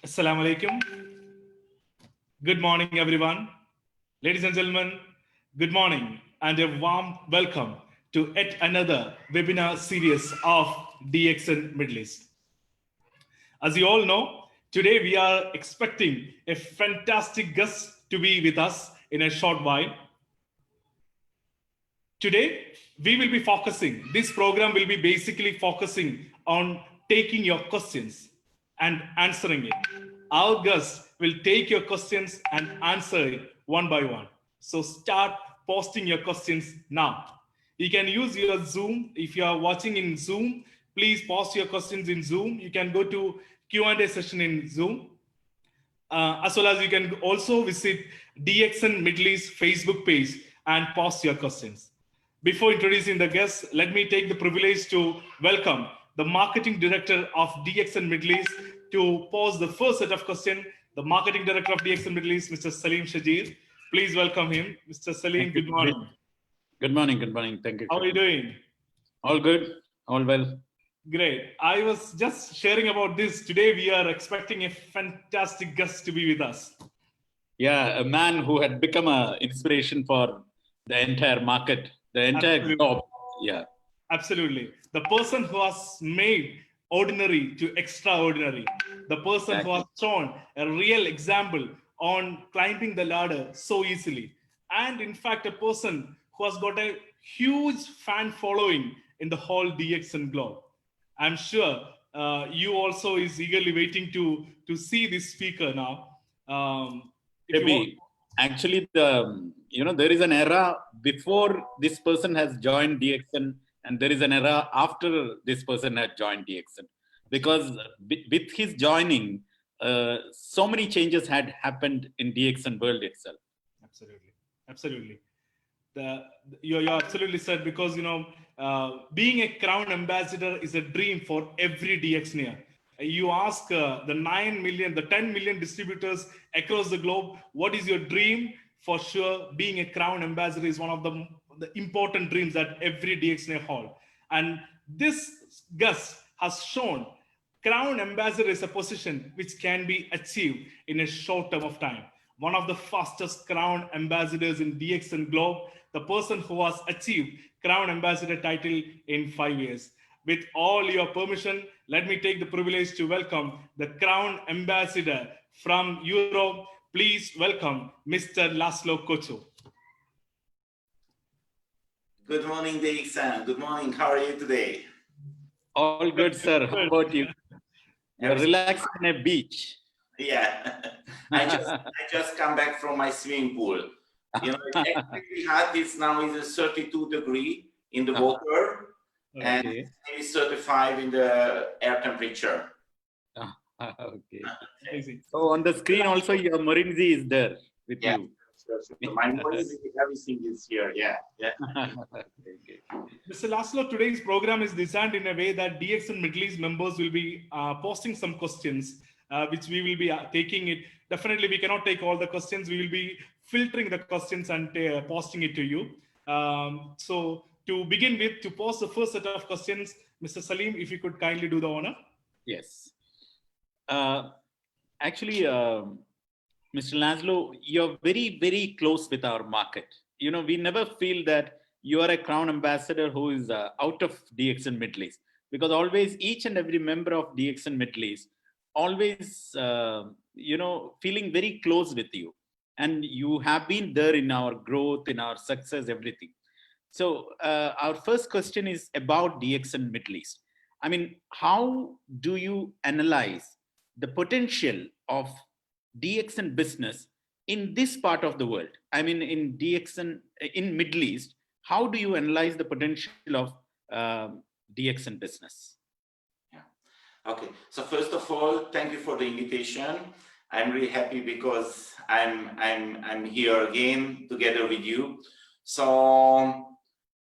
Assalamu alaikum. Good morning, everyone. Ladies and gentlemen, good morning and a warm welcome to yet another webinar series of DXN Middle East. As you all know, today we are expecting a fantastic guest to be with us in a short while. Today, we will be focusing, this program will be basically focusing on taking your questions and answering it. Our guests will take your questions and answer it one by one. So start posting your questions now. You can use your Zoom. If you are watching in Zoom, please post your questions in Zoom. You can go to Q&A session in Zoom. As well as you can also visit DXN Middle East Facebook page and post your questions. Before introducing the guests, let me take the privilege to welcome the Marketing Director of DXN Middle East to pose the first set of questions. The Marketing Director of DXN Middle East, Mr. Salim Shajir. Please welcome him. Mr. Salim, good morning. Good morning, good morning. Thank you. How are you doing? All good, all well. Great. I was just sharing about this. Today we are expecting a fantastic guest to be with us. Yeah, a man who had become an inspiration for the entire market, the entire globe. Yeah. Absolutely. The person who has made ordinary to extraordinary. The person who has shown a real example on climbing the ladder so easily. And in fact, a person who has got a huge fan following in the whole DXN globe. I'm sure you also is eagerly waiting to see this speaker now. Maybe actually there is an era before this person has joined DXN, and there is an era after this person had joined DXN, because with his joining, so many changes had happened in DXN world itself. Absolutely. You're absolutely said, because being a crown ambassador is a dream for every DXNer. You ask the 9 million, the 10 million distributors across the globe, what is your dream? For sure, being a crown ambassador is one of the important dreams that every DXNer holds. And this guest has shown crown ambassador is a position which can be achieved in a short term of time. One of the fastest crown ambassadors in DXN globe, the person who has achieved crown ambassador title in 5 years. With all your permission, let me take the privilege to welcome the crown ambassador from Europe. Please welcome Mr. Laszlo Kocso. Good morning, DXN. Good morning. How are you today? All good, sir. How about you? You're relaxing on a beach. Yeah, I just come back from my swimming pool. It's actually hot. It's now is 32 degrees in the water, and maybe 35 in the air temperature. Okay. So on the screen also your Morinzi is there with you. My Morinzi, everything is here. Yeah. Mr. Laszlo, today's program is designed in a way that DXN Middle East members will be posting some questions, which we will be taking it. Definitely, we cannot take all the questions. We will be filtering the questions and posting it to you. So to begin with, to post the first set of questions, Mr. Salim, if you could kindly do the honor. Yes. Actually, Mr. Laszlo, you're very, very close with our market. We never feel that you are a crown ambassador who is out of DXN Middle East, because always each and every member of DXN Middle East always, feeling very close with you. And you have been there in our growth, in our success, everything. So our first question is about DXN Middle East. I mean, how do you analyze the potential of DXN business in this part of the world? I mean, in DXN, in Middle East, how do you analyze the potential of DXN business? Okay, so first of all, thank you for the invitation. I'm really happy because I'm here again together with you. So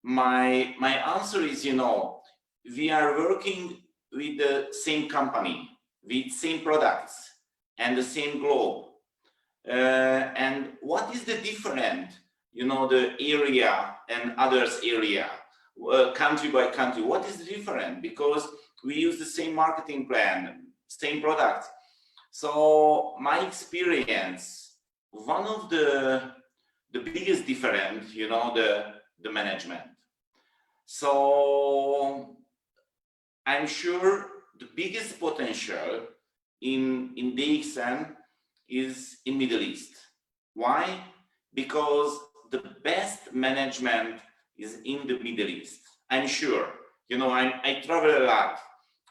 my answer is, we are working with the same company, with same products and the same globe. And what is the difference, the area and others area, country by country? What is the difference? Because we use the same marketing plan, same product. So my experience, one of the biggest difference, you know, the management. So I'm sure the biggest potential in DXN is in Middle East. Why? Because the best management is in the Middle East. I'm sure. You know, I travel a lot.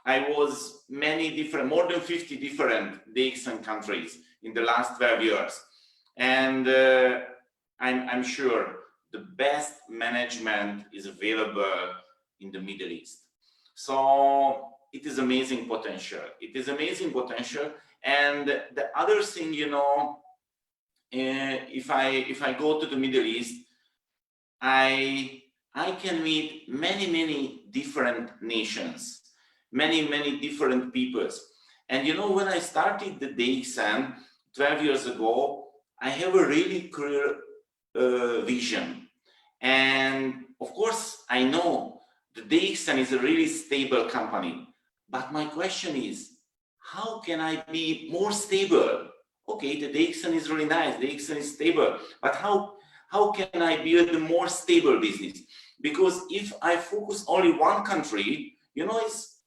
I was more than 50 different DXN countries in the last 12 years. And I'm sure the best management is available in the Middle East. So it is amazing potential. It is amazing potential. And the other thing, you know, if I go to the Middle East, I can meet many different nations, many different peoples. And you know, when I started the DXN 12 years ago, I have a really clear vision. And of course, I know the DXN is a really stable company. But my question is, how can I be more stable? Okay, the DXN is really nice, the DXN is stable, but how can I build a more stable business? Because if I focus only one country, you know,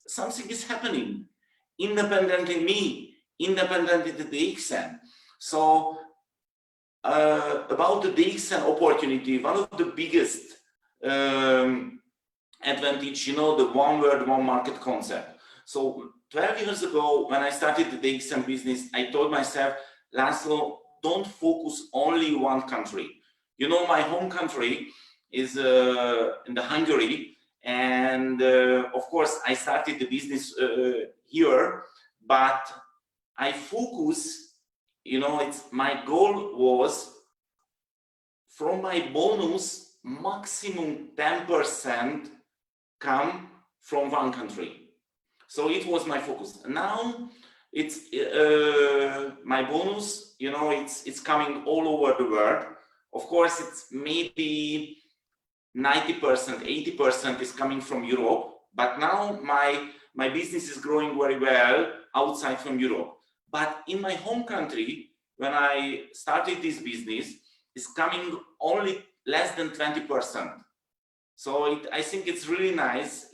something is happening, independent in me, independent in the DXN. So about the DXN opportunity, one of the biggest advantage, you know, the one word, one market concept. So 12 years ago, when I started the DXN business, I told myself, Laszlo, don't focus only one country. You know, my home country is in the Hungary. And of course, I started the business here, but I focus, you know, my goal was from my bonus, maximum 10% come from one country. So it was my focus. Now it's my bonus, you know, it's coming all over the world. Of course, it's maybe 90%, 80% is coming from Europe, but now my business is growing very well outside from Europe. But in my home country, when I started this business, it's coming only less than 20%. So I think it's really nice.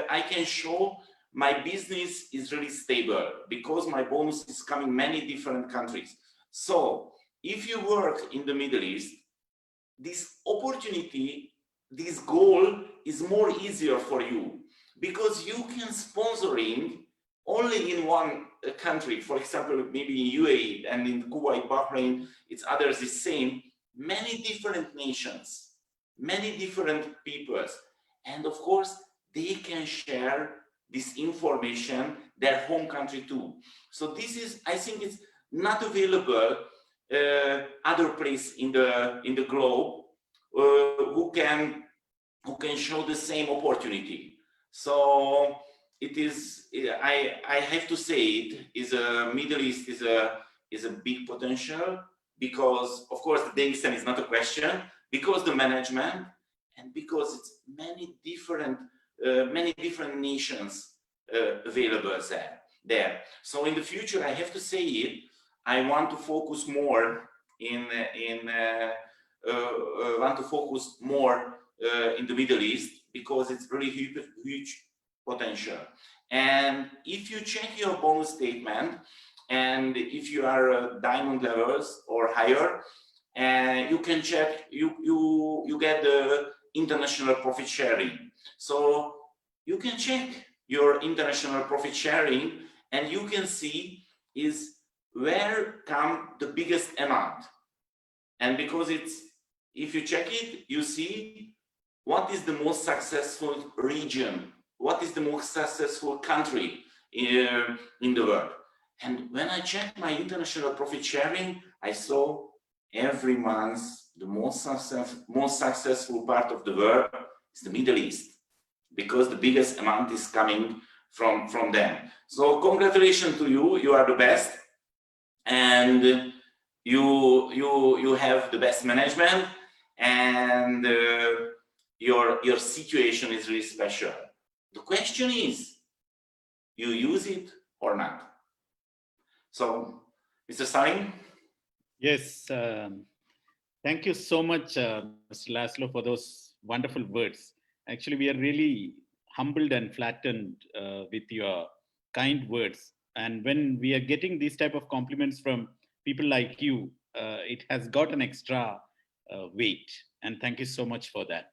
I can show my business is really stable because my bonus is coming many different countries. So if you work in the Middle East, this opportunity, this goal is more easier for you because you can sponsoring only in one country. For example, maybe in UAE and in Kuwait, Bahrain, it's others the same. Many different nations, many different peoples, and of course they can share this information their home country too. So this is, I think, it's not available other place in the globe who can show the same opportunity. So it is, I have to say, it is a Middle East is a big potential, because of course the DXN is not a question, because the management, and because it's many different nations available there. So in the future, I have to say it, I want to focus more in the Middle East, because it's really huge potential. And if you check your bonus statement, and if you are diamond levels or higher, you can check, you get the international profit sharing. So you can check your international profit sharing, and you can see is where come the biggest amount. And because if you check it, you see what is the most successful region, what is the most successful country in the world. And when I checked my international profit sharing, I saw every month the most successful part of the world is the Middle East, because the biggest amount is coming from them. So congratulations to you, you are the best, and you have the best management, and your situation is really special. The question is, you use it or not? So, Mr. Sarin? Yes, thank you so much, Mr. Laszlo, for those wonderful words. Actually, we are really humbled and flattened with your kind words. And when we are getting these type of compliments from people like you, it has got an extra weight. And thank you so much for that.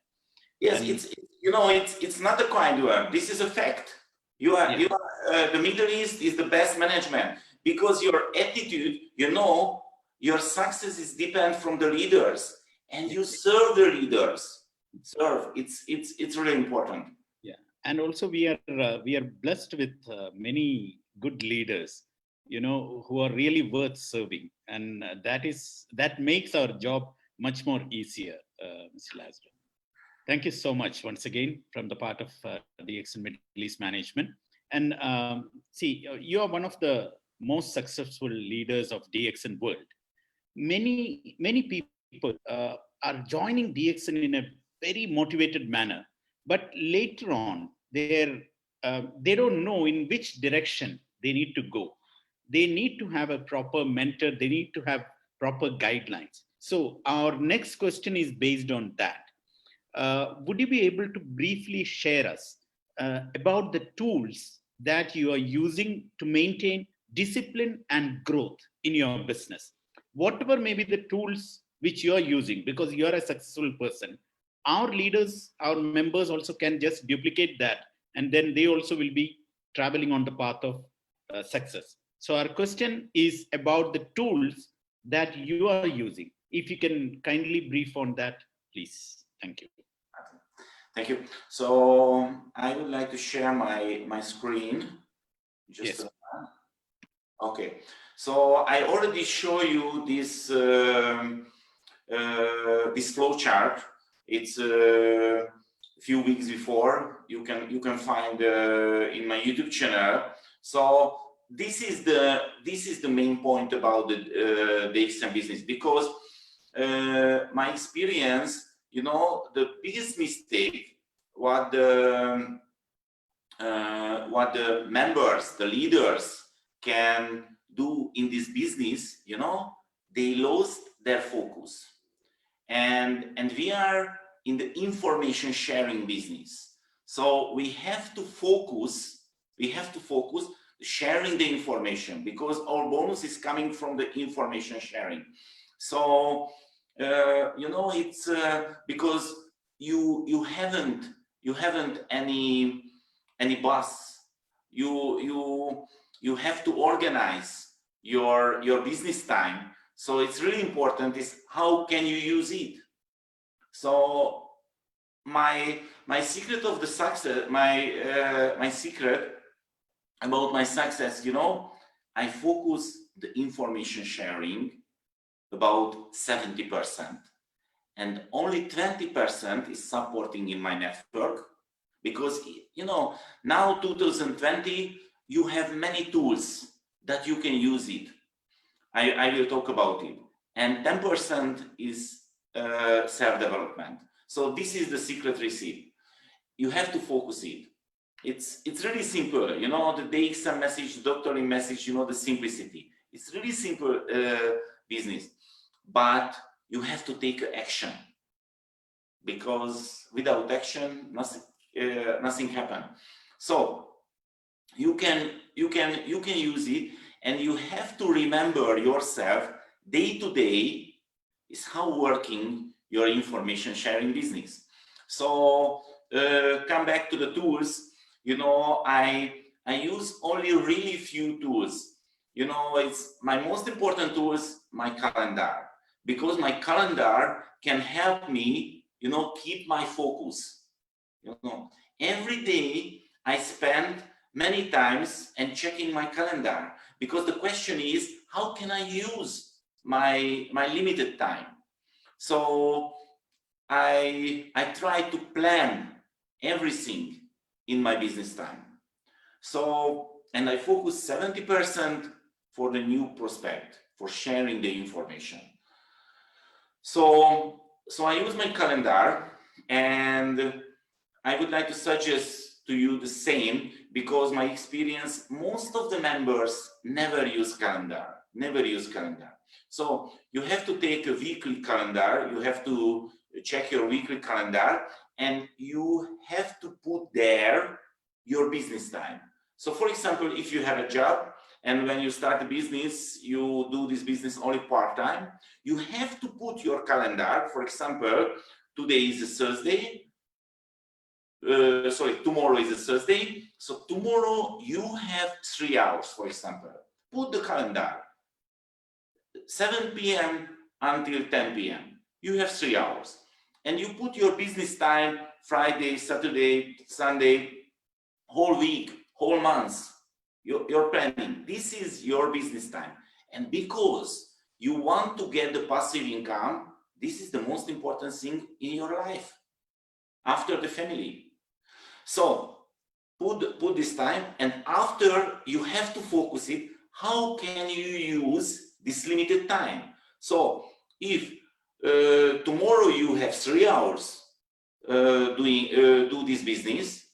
Yes, And it's not a kind word. This is a fact. The Middle East is the best management because your attitude, your success is depend from the leaders, and you serve the leaders. Serve. It's really important. Yeah, and also we are blessed with many good leaders, who are really worth serving, and that makes our job much more easier, Mr. Laszlo. Thank you so much once again from the part of DXN Middle East Management. And see, you are one of the most successful leaders of DXN world. Many people are joining DXN in a very motivated manner, but later on they don't know in which direction they need to go. They need to have a proper mentor. They need to have proper guidelines. So our next question is based on that. Would you be able to briefly share us about the tools that you are using to maintain discipline and growth in your business? Whatever may be the tools which you are using, because you are a successful person, our leaders, our members also can just duplicate that, and then they also will be traveling on the path of success. So our question is about the tools that you are using. If you can kindly brief on that, please. Thank you. Thank you. So I would like to share my screen. Yes. Okay. So I already show you this this flow chart. It's a few weeks before. You can find in my YouTube channel. So this is the main point about the DXN business, because my experience, the biggest mistake what the members, the leaders can do in this business, they lost their focus. And we are in the information sharing business. So we have to focus sharing the information, because our bonus is coming from the information sharing. So it's because you haven't any boss. You have to organize your business time. So it's really important is how can you use it. So my secret of the success, my secret about my success, I focus the information sharing about 70%, and only 20% is supporting in my network, because now 2020 you have many tools that you can use it. I will talk about it, and 10% is self-development. So this is the secret recipe. You have to focus it. It's really simple, the DXN message, doctoring message, the simplicity. It's really simple business, but you have to take action, because without action, nothing happens. So you can use it, and you have to remember yourself day to day is how working your information sharing business. So come back to the tools. I use only really few tools. It's my most important tool is my calendar, because my calendar can help me, keep my focus. Every day I spend many times and checking my calendar, because the question is, how can I use my limited time? So I try to plan everything in my business time. So, and I focus 70% for the new prospect, for sharing the information. So I use my calendar, and I would like to suggest to you the same, because my experience, most of the members never use calendar, never use calendar. So you have to take a weekly calendar, you have to check your weekly calendar, and you have to put there your business time. So for example, if you have a job and when you start a business, you do this business only part-time, you have to put your calendar, for example, today is a Thursday, tomorrow is a Thursday. So tomorrow you have 3 hours, for example. Put the calendar, 7 p.m. until 10 p.m. You have 3 hours. And you put your business time, Friday, Saturday, Sunday, whole week, whole month, you're planning. This is your business time. And because you want to get the passive income, this is the most important thing in your life after the family. So put this time, and after you have to focus it, how can you use this limited time? So if tomorrow you have 3 hours do this business,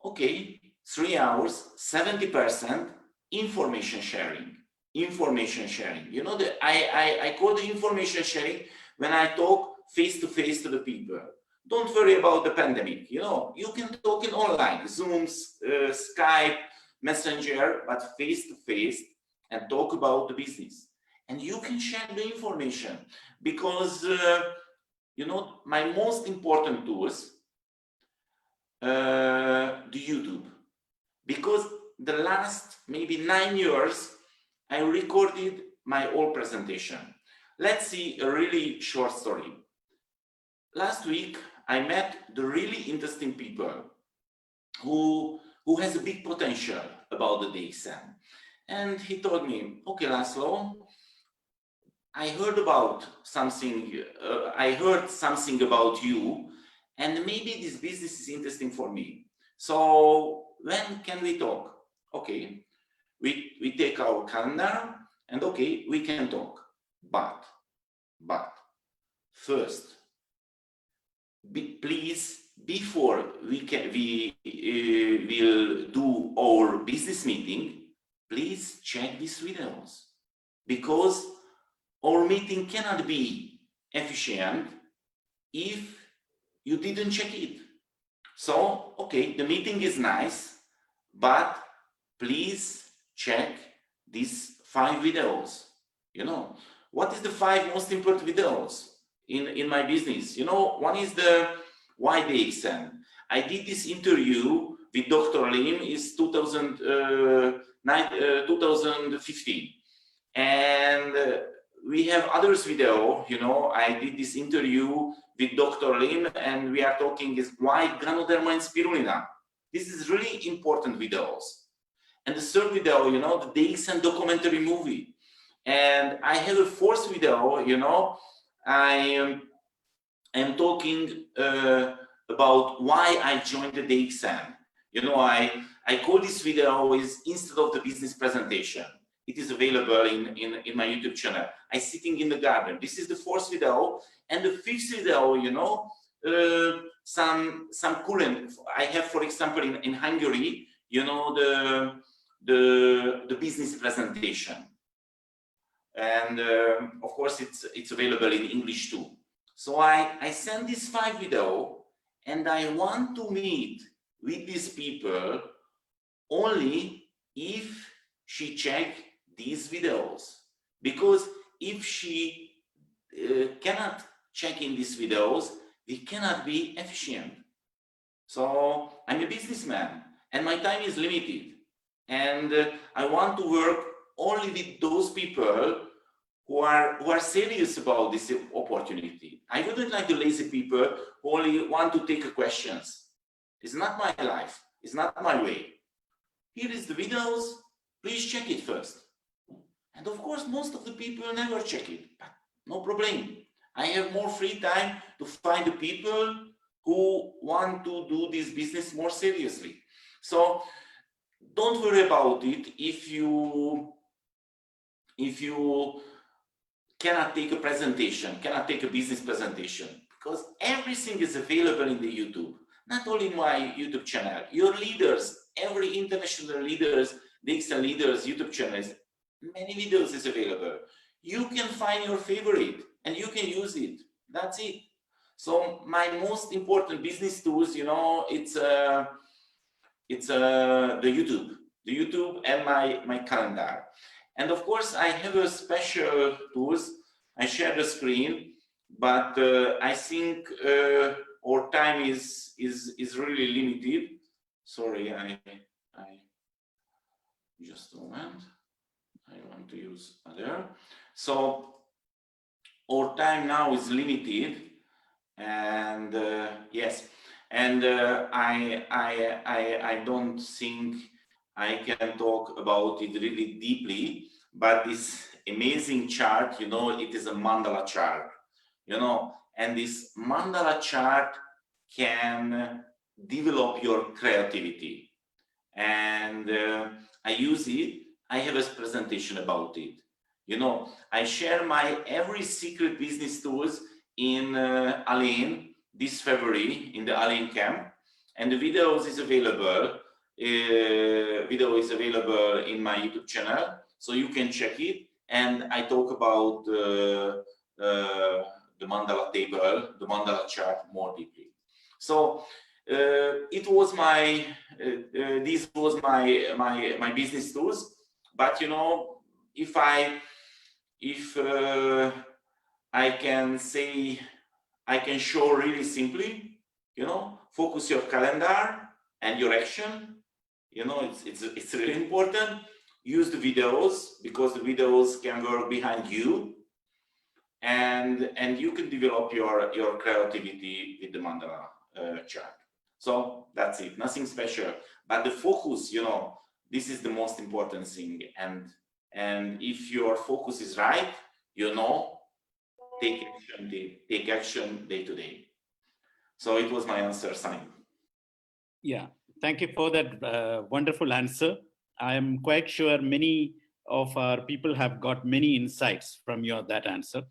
okay, 3 hours, 70% information sharing. Information sharing. You know, I call the information sharing when I talk face to face to the people. Don't worry about the pandemic. You know, you can talk in online, Zooms, Skype, Messenger, but face to face, and talk about the business. And you can share the information, because you know, my most important tools, the YouTube, because the last maybe 9 years I recorded my whole presentation. Let's see a really short story. Last week I met the really interesting people who has a big potential about the DXN, and he told me, okay, Laszlo, I heard something about you, and maybe this business is interesting for me. So when can we talk? Okay, we take our calendar, and okay, we can talk. But first, please, before we'll do our business meeting, please check these videos, because our meeting cannot be efficient if you didn't check it. So, okay, the meeting is nice, but please check these 5 videos. You know, what is the 5 most important videos in my business? You know, one is the why DXN. I did this interview with Dr. Lim is 2015, and we have others video. You know, I did this interview with Dr. Lim, and we are talking is why Ganoderma and spirulina. This is really important videos. And the third video, you know, the DXN documentary movie. And I have a 4th video, you know, I am talking about why I joined the DXN. You know, I call this video is instead of the business presentation. It is available in my YouTube channel. I sitting in the garden. This is the 4th video. And the 5th video, you know, some current. I have, for example, in Hungary, you know, the business presentation. And of course, it's available in English too. So I send this 5 video, and I want to meet with these people only if she check these videos, because if she cannot check in these videos, we cannot be efficient. So I'm a businessman, and my time is limited, and I want to work only with those people who are serious about this opportunity. I wouldn't like the lazy people who only want to take questions. It's not my life. It's not my way. Here is the videos. Please check it first. And of course, most of the people never check it, but no problem. I have more free time to find the people who want to do this business more seriously. So don't worry about it if you cannot take a presentation, cannot take a business presentation, because everything is available in the YouTube. not only my YouTube channel, your leaders, every international leaders, DXN leaders YouTube channels, many videos is available. You can find your favorite and you can use it. That's it. So my most important business tools, you know, it's the YouTube and my calendar. And of course, I have a special tools. I share the screen, but I think our time is really limited. Sorry, I just a moment. I want to use other. So our time now is limited, and yes, and I don't think I can talk about it really deeply, but this amazing chart, you know, it is a mandala chart, you know, and this mandala chart can develop your creativity. And I use it. I have a presentation about it. You know, I share my every secret business tools in Aline this February in the Aline camp, and the videos is available. Video is available in my YouTube channel, so you can check it. And I talk about the mandala table, the mandala chart more deeply. So it was my this was my business tools. But you know, if I can say, I can show really simply, you know, focus your calendar and your action. You know, it's really important. Use the videos, because the videos can work behind you, and you can develop your creativity with the mandala chart. So that's it, nothing special. But the focus, you know, this is the most important thing. And if your focus is right, you know, take action day to day. So it was my answer, Simon. Yeah, thank you for that wonderful answer. I am quite sure many of our people have got many insights from that answer.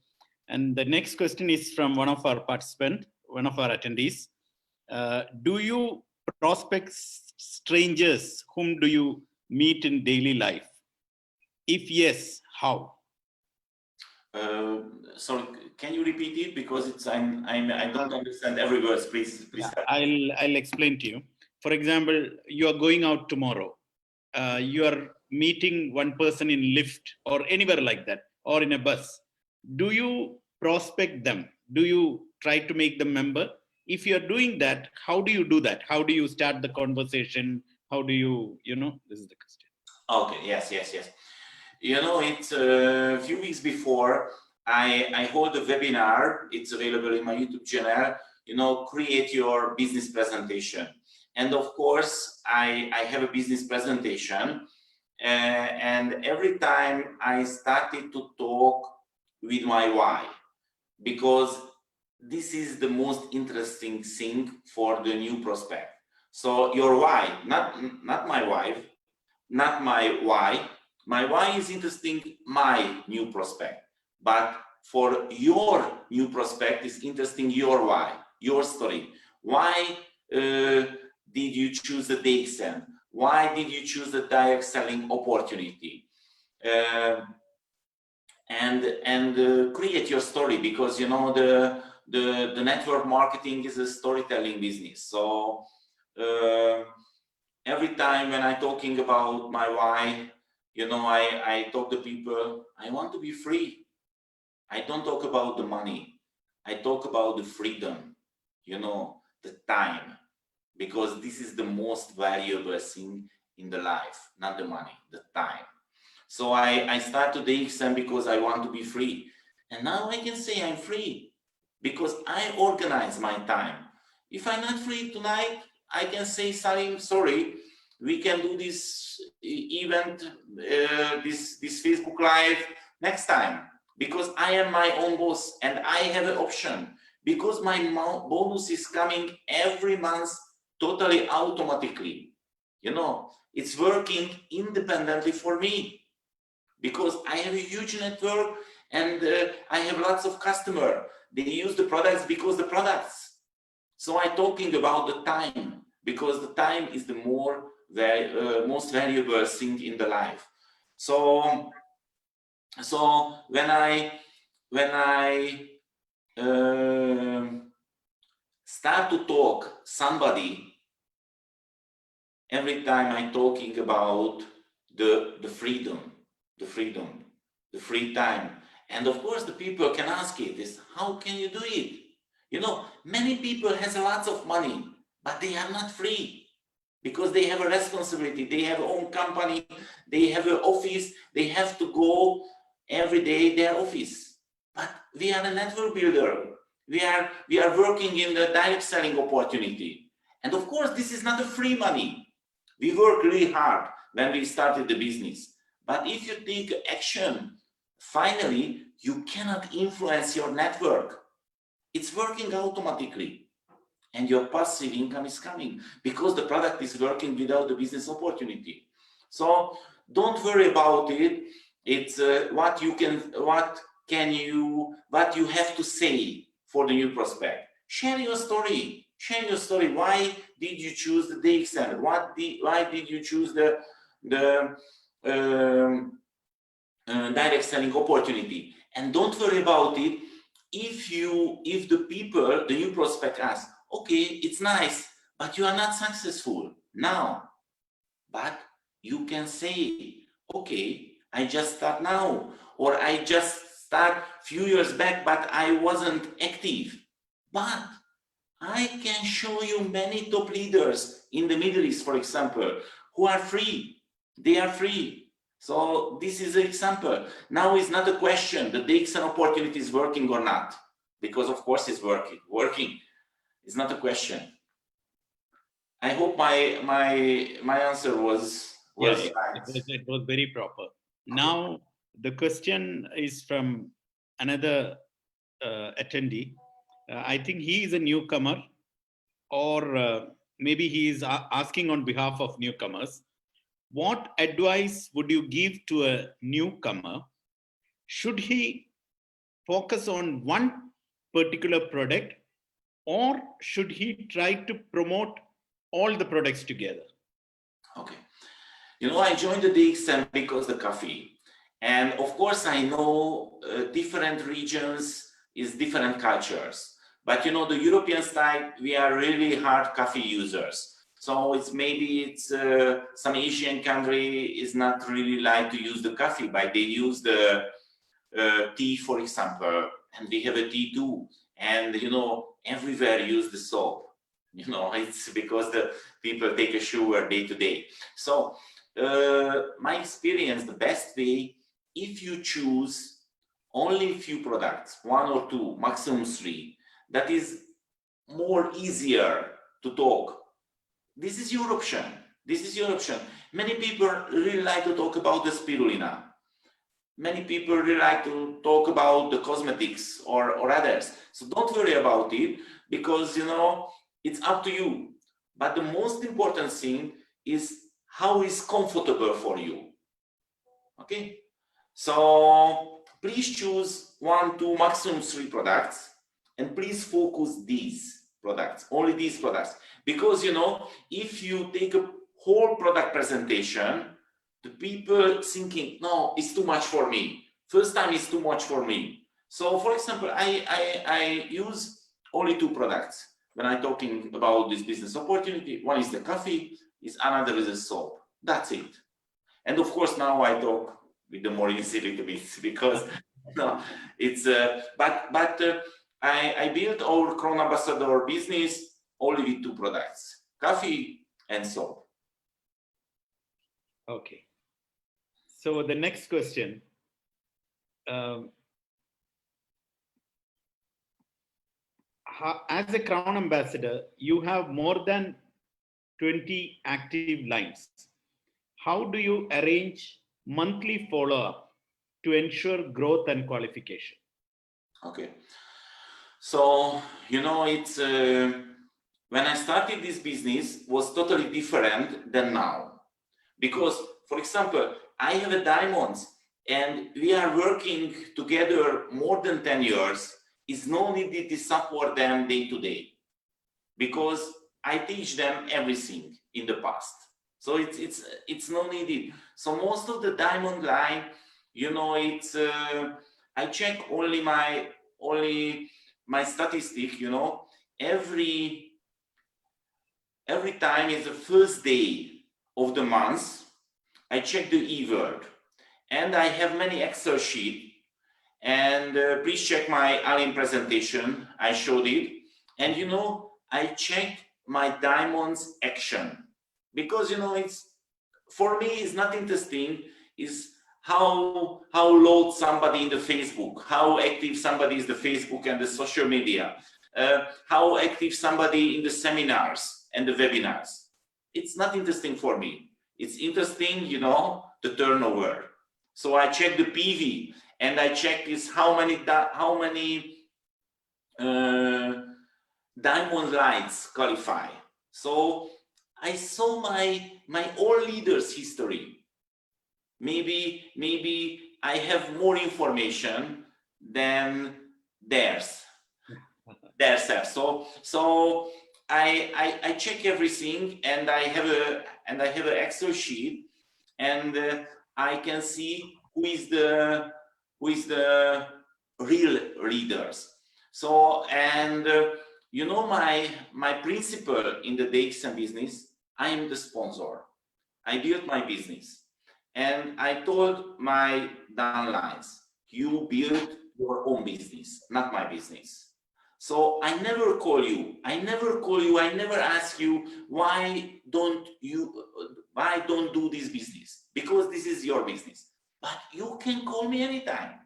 And the next question is from one of our participants, one of our attendees. Do you prospect strangers whom do you meet in daily life? If yes, how? Sorry, can you repeat it, because it's I don't understand every word. Please. Yeah, I'll explain to you. For example, you are going out tomorrow. You are meeting one person in lift or anywhere like that, or in a bus. Do you prospect them? Do you try to make them member? If you are doing that, how do you do that? How do you start the conversation? How do you, this is the question. Okay, yes. You know, it's a few weeks before I hold a webinar. It's available in my YouTube channel, you know, create your business presentation. And of course, I have a business presentation. And every time I started to talk with my why, because this is the most interesting thing for the new prospect. So your why, not my wife, not my why. My why is interesting, my new prospect. But for your new prospect is interesting your why, your story. Why did you choose the DXN? Why did you choose the direct selling opportunity? And create your story, because you know the network marketing is a storytelling business. So every time when I'm talking about my why, you know, I talk to people, I want to be free. I don't talk about the money. I talk about the freedom, you know, the time, because this is the most valuable thing in the life, not the money, the time. So I started the DXN because I want to be free. And now I can say I'm free because I organize my time. If I'm not free tonight, I can say, Salim, sorry, we can do this event, this Facebook Live next time, because I am my own boss and I have an option, because my bonus is coming every month totally automatically. You know, it's working independently for me, because I have a huge network and I have lots of customers. They use the products because the products. So I'm talking about the time, because the time is the most valuable thing in the life. So when I start to talk somebody, every time I'm talking about the freedom, the free time. And of course the people can ask it is, how can you do it? You know, many people has lots of money, but they are not free because they have a responsibility, they have own company, they have an office, they have to go every day their office. But we are a network builder. We are working in the direct selling opportunity. And of course, this is not a free money. We work really hard when we started the business. But if you take action, finally, you cannot influence your network. It's working automatically. And your passive income is coming because the product is working without the business opportunity. So don't worry about it. It's what you have to say for the new prospect. Share your story. Share your story. Why did you choose the DXN? Why did you choose the direct selling opportunity? And don't worry about it. If the new prospect asks, okay, it's nice, but you are not successful now. But you can say, okay, I just start now, or I just start few years back, but I wasn't active. But I can show you many top leaders in the Middle East, for example, who are free. They are free. So this is an example. Now it's not a question, the DXN opportunity is working or not, because of course it's working. Working is not a question. I hope my answer was Yes, right. it was very proper. Now the question is from another attendee. I think he is a newcomer, or maybe he is asking on behalf of newcomers. What advice would you give to a newcomer? Should he focus on one particular product, or should he try to promote all the products together? Okay. You know, I joined the DXN because the coffee. And of course, I know different regions is different cultures. But you know, the European side, we are really hard coffee users. So it's some Asian country is not really like to use the coffee, but they use the tea, for example, and we have a tea too. And you know, everywhere use the soap. You know, it's because the people take a shower day to day. So my experience, the best way, if you choose only a few products, 1 or 2, maximum 3, that is more easier to talk. This is your option. This is your option. Many people really like to talk about the spirulina. Many people really like to talk about the cosmetics or others. So don't worry about it, because you know, it's up to you. But the most important thing is how is comfortable for you. Okay? So please choose 1, 2, maximum 3 products, and please focus these products, only these products. Because you know, if you take a whole product presentation, the people thinking, no, it's too much for me. First time is too much for me. So for example, I use only 2 products when I'm talking about this business opportunity. One is the coffee, another is the soap. That's it. And of course, now I talk with the more easy little bit, because no, it's I built our Crown Ambassador business only with 2 products, coffee and soap. Okay. So the next question, as a Crown Ambassador, you have more than 20 active lines. How do you arrange monthly follow-up to ensure growth and qualification? Okay. So, you know, it's when I started this business was totally different than now. Because, for example, I have a diamonds and we are working together more than 10 years. It's no need to support them day to day. because I teach them everything in the past. So it's no needed. So most of the diamond line, you know, it's I check only my statistic, you know, every time is the first day of the month, I check the E-word, and I have many Excel sheet, and please check my Alien presentation, I showed it, and you know, I check my diamonds action, because you know, it's, for me, it's not interesting, is how loud somebody in the Facebook, how active somebody is the Facebook and the social media, how active somebody in the seminars and the webinars. It's not interesting for me. It's interesting, you know, the turnover. So I check the PV, and I check is how many diamond lines qualify. So I saw my all leaders history. Maybe I have more information than theirs. So I check everything, and I have an Excel sheet, and I can see who is the real leaders. So, and you know, my principle in the DXN business, I am the sponsor. I built my business, and I told my downlines, you build your own business, not my business. So I never call you. I never ask you, why don't do this business? Because this is your business. But you can call me anytime.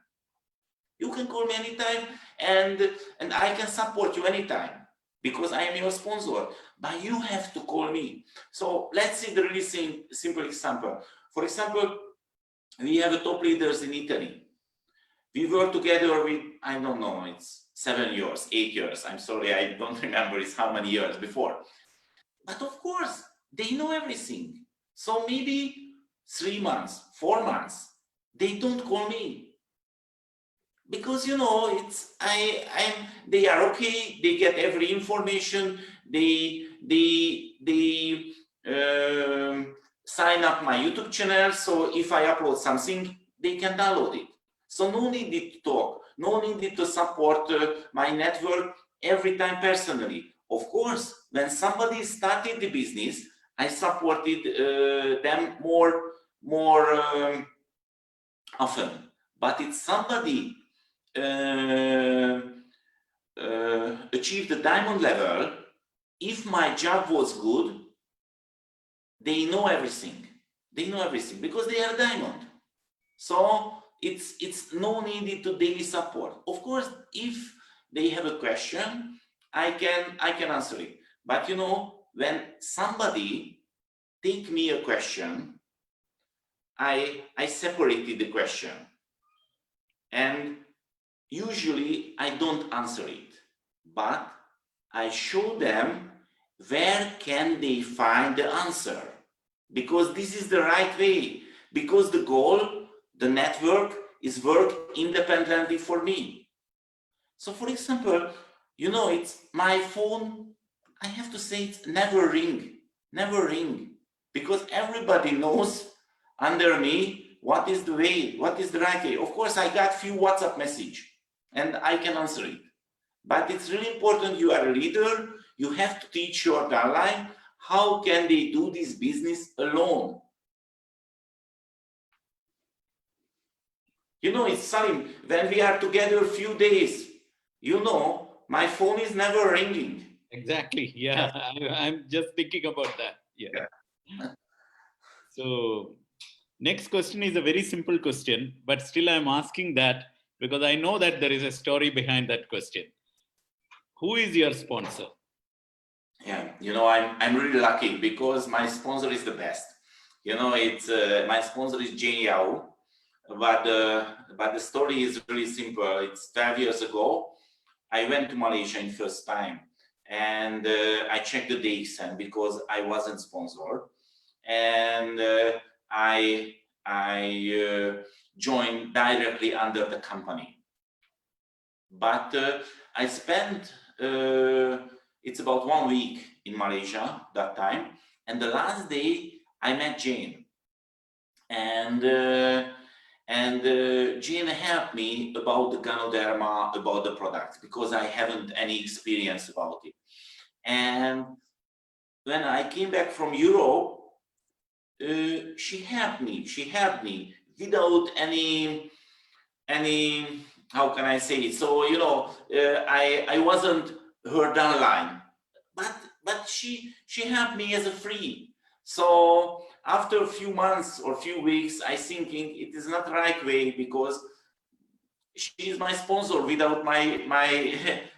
You can call me anytime, and I can support you anytime, because I am your sponsor. But you have to call me. So let's see the really simple example. For example, we have a top leaders in Italy. We work together with, I don't know, it's 7 years, 8 years. I'm sorry, I don't remember it's how many years before. But of course, they know everything. So maybe 3 months, 4 months, they don't call me. Because, you know, it's, they are okay, they get every information, they sign up my YouTube channel, so if I upload something, they can download it. So no need to talk, no need to support my network every time personally. Of course, when somebody started the business, I supported them more often. But if somebody achieved the diamond level, if my job was good, they know everything. They know everything because they are diamond. So it's no need to daily support. Of course, if they have a question, I can answer it. But you know, when somebody take me a question, I separated the question, and usually I don't answer it, but I show them where can they find the answer, because this is the right way, because the goal, the network is work independently for me. So for example, you know, it's my phone, I have to say it's never ring, because everybody knows under me what is the way, what is the right way. Of course, I got few WhatsApp message and I can answer it. But it's really important, you are a leader, you have to teach your downline how can they do this business alone. You know, it's Salim, when we are together a few days, you know, my phone is never ringing. Exactly. Yeah, I'm just thinking about that. Yeah. So next question is a very simple question, but still I'm asking that because I know that there is a story behind that question. Who is your sponsor? Yeah, you know, I'm really lucky because my sponsor is the best. You know, it's my sponsor is Jane Yao, but the story is really simple. It's 12 years ago. I went to Malaysia in first time, and I checked the DXN because I wasn't sponsored, and I joined directly under the company. But I spent it's about 1 week in Malaysia that time. And the last day I met Jane, and Jane helped me about the Ganoderma, about the product, because I haven't any experience about it. And when I came back from Europe, she helped me without any, how can I say it? So, you know, I wasn't her downline, but she helped me as a free. So after a few months or few weeks, I thinking it is not the right way, because she is my sponsor without my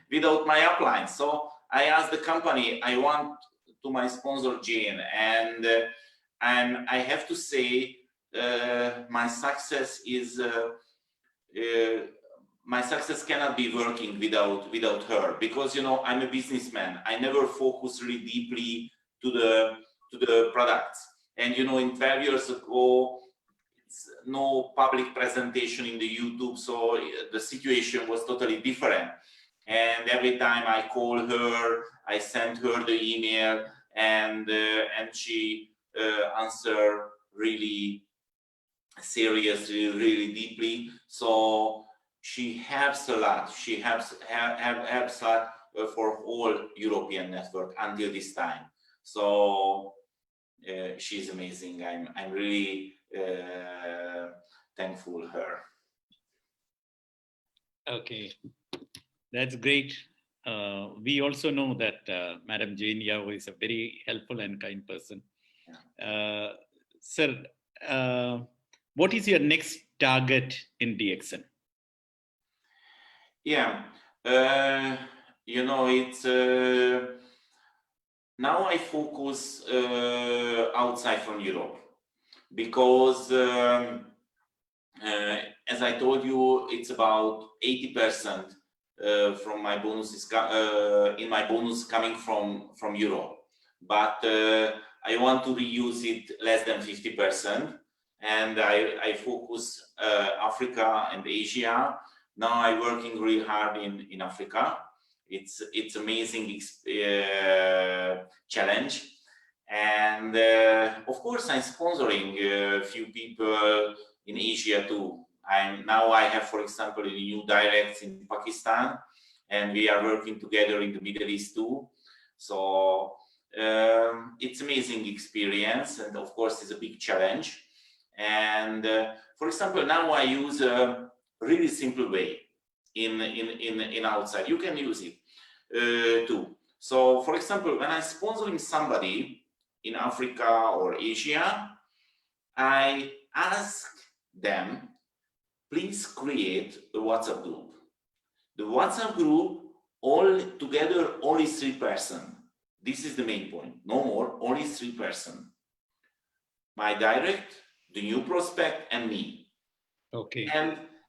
without my upline. So I asked the company, I want to my sponsor Jane, and I have to say my success is my success cannot be working without her, because, you know, I'm a businessman. I never focus really deeply to the products. And, you know, in 12 years ago, it's no public presentation in the YouTube, so the situation was totally different. And every time I call her, I send her the email, and she answer really seriously, really deeply. So she helps a lot. She helps a lot for all European network until this time. So she's amazing. I'm really thankful her. Okay, that's great. We also know that Madam Jane Yao is a very helpful and kind person. Sir, what is your next target in DXN? Yeah, you know, it's now I focus outside from Europe, because as I told you, it's about 80% from my bonuses in my bonus coming from Europe, but I want to reuse it less than 50%, and I focus Africa and Asia. Now I'm working really hard in Africa. It's amazing challenge, and of course I'm sponsoring a few people in Asia too. I have, for example, a new directs in Pakistan, and we are working together in the Middle East too. So it's amazing experience, and of course it's a big challenge. And for example, now I use a really simple way in outside. You can use it too. So for example, when I'm sponsoring somebody in Africa or Asia, I ask them, please create a WhatsApp group. The WhatsApp group, all together, only 3 persons. This is the main point. No more, only 3 persons. My direct, the new prospect, and me. Okay.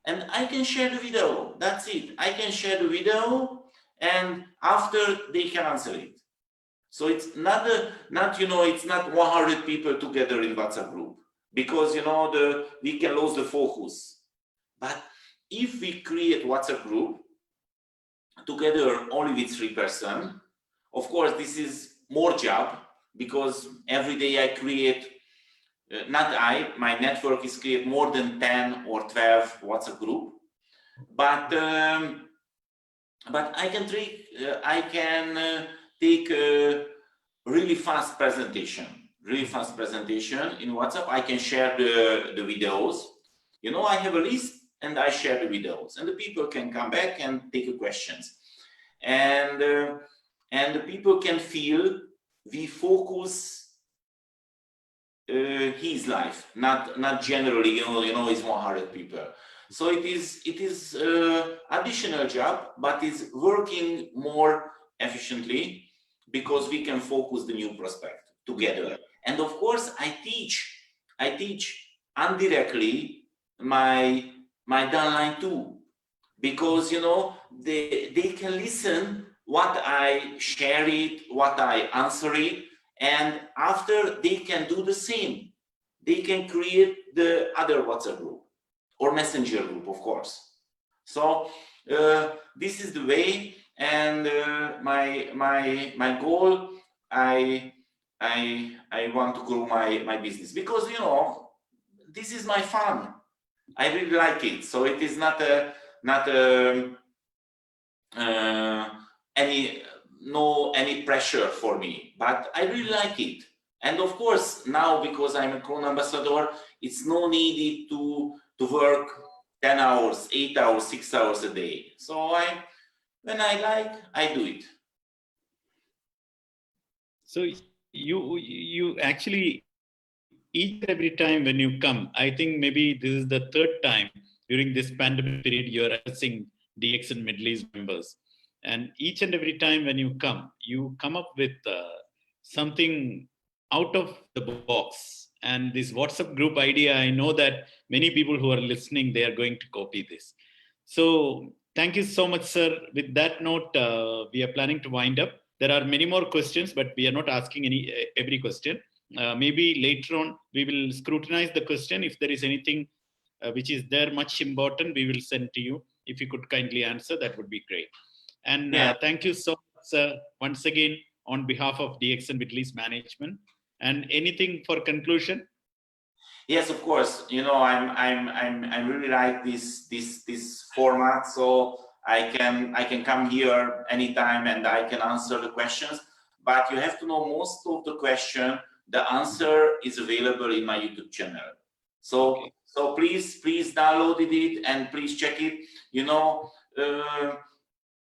And I can share the video. That's it. I can share the video, and after they can answer it. So it's not you know, it's not 100 people together in WhatsApp group, because, you know, we can lose the focus. But if we create WhatsApp group together only with 3 persons, of course this is more job, because every day I create, my network is create more than 10 or 12 WhatsApp group, but I can take a really fast presentation in WhatsApp. I can share the videos. You know, I have a list and I share the videos, and the people can come back and take questions, and the people can feel we focus his life, not generally, you know, it's 100 people. So it is additional job, but it's working more efficiently, because we can focus the new prospect together. And of course, I teach indirectly my downline too, because, you know, they can listen what I share it, what I answer it, and after they can do the same. They can create the other WhatsApp group or messenger group, of course. So this is the way, And my goal, I want to grow my business, because this is my fun. I really like it. So it is not any pressure for me, but I really like it. And of course, now, because I'm a Crown ambassador, it's no needed to work 10 hours, 8 hours, 6 hours a day. So when I like, I do it. So you actually, each and every time when you come, I think maybe this is the third time during this pandemic period you're addressing DXN Middle East members. And each and every time when you come up with something out of the box. And this WhatsApp group idea, I know that many people who are listening, they are going to copy this. So thank you so much, sir. With that note, we are planning to wind up. There are many more questions, but we are not asking every question. Maybe later on, we will scrutinize the question. If there is anything which is there much important, we will send to you. If you could kindly answer, that would be great. And thank you so much, sir, once again, on behalf of DXN Middle East Management. And anything for conclusion? Yes, of course. I really like this format, so I can come here anytime and I can answer the questions. But you have to know, most of the question, the answer is available in my YouTube channel. So Okay. so please download it and please check it.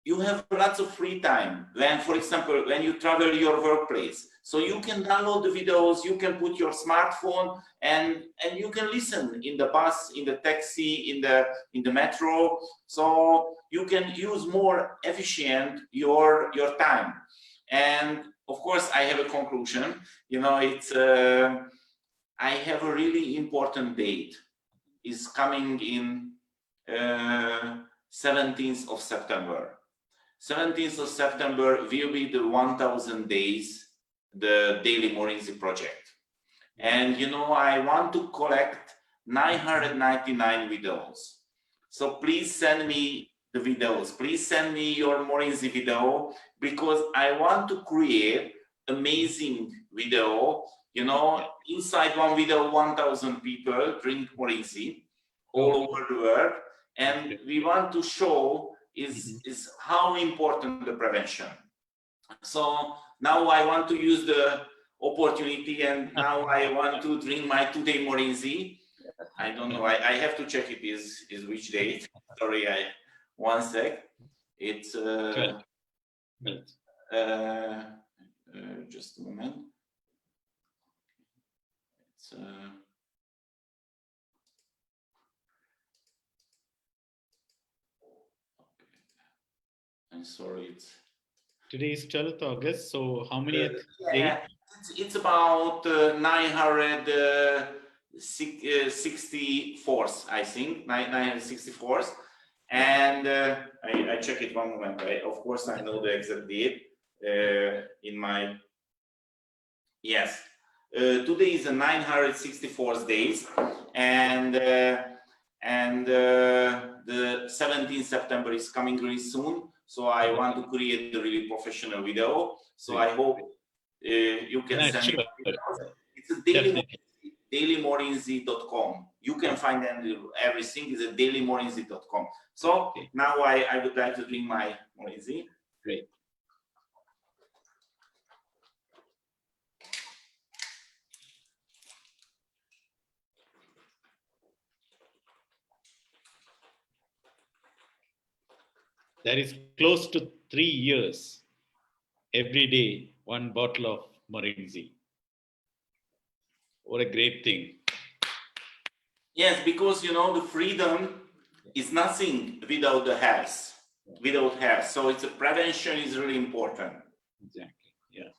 You have lots of free time when, for example, when you travel your workplace. So you can download the videos, you can put your smartphone and you can listen in the bus, in the taxi, in the metro. So you can use more efficient your time. And of course, I have a conclusion. It's I have a really important date. Is coming in 17th of September. 17th of September will be the 1000 days, the Daily Morinzi project. And I want to collect 999 videos. So please send me the videos. Please send me your Morinzi video, because I want to create amazing video. Inside one video, 1000 people drink Morinzi all over the world. And we want to show is how important the prevention. So now I want to use the opportunity, and now I want to drink my today Morinzi. I don't know. I have to check it is which date. Sorry, one sec. It's just a moment. It's I'm sorry, today is 12th August, so how many days? It's about 964th, I think, 964th. And I check it one moment. Of course, I know the exact date in my, yes. Today is the 964th days, and the 17th September is coming really soon. So I want to create a really professional video. So I hope you can send me. It's a dailymorinzi.com. You can find everything is at dailymorinzi.com. So now I would like to drink my Morinzi. Great. That is close to 3 years. Every day, one bottle of Morinzi. What a great thing. Yes, because the freedom is nothing without the health. Without health. So it's a prevention is really important. Exactly. Yeah.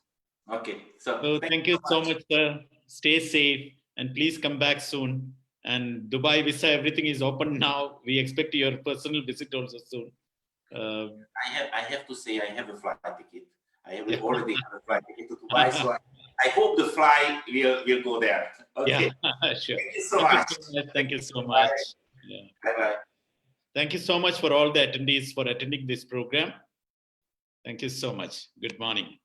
Okay. So thank you so much, sir. Stay safe and please come back soon. And Dubai visa, everything is open now. We expect your personal visit also soon. I have to say I have a flight ticket. I have already have a flight ticket to Dubai, so I hope the flight will go there. Okay. Yeah, sure. Thank you so much. Thank you so much. Yeah. Bye bye. Thank you so much for all the attendees for attending this program. Thank you so much. Good morning.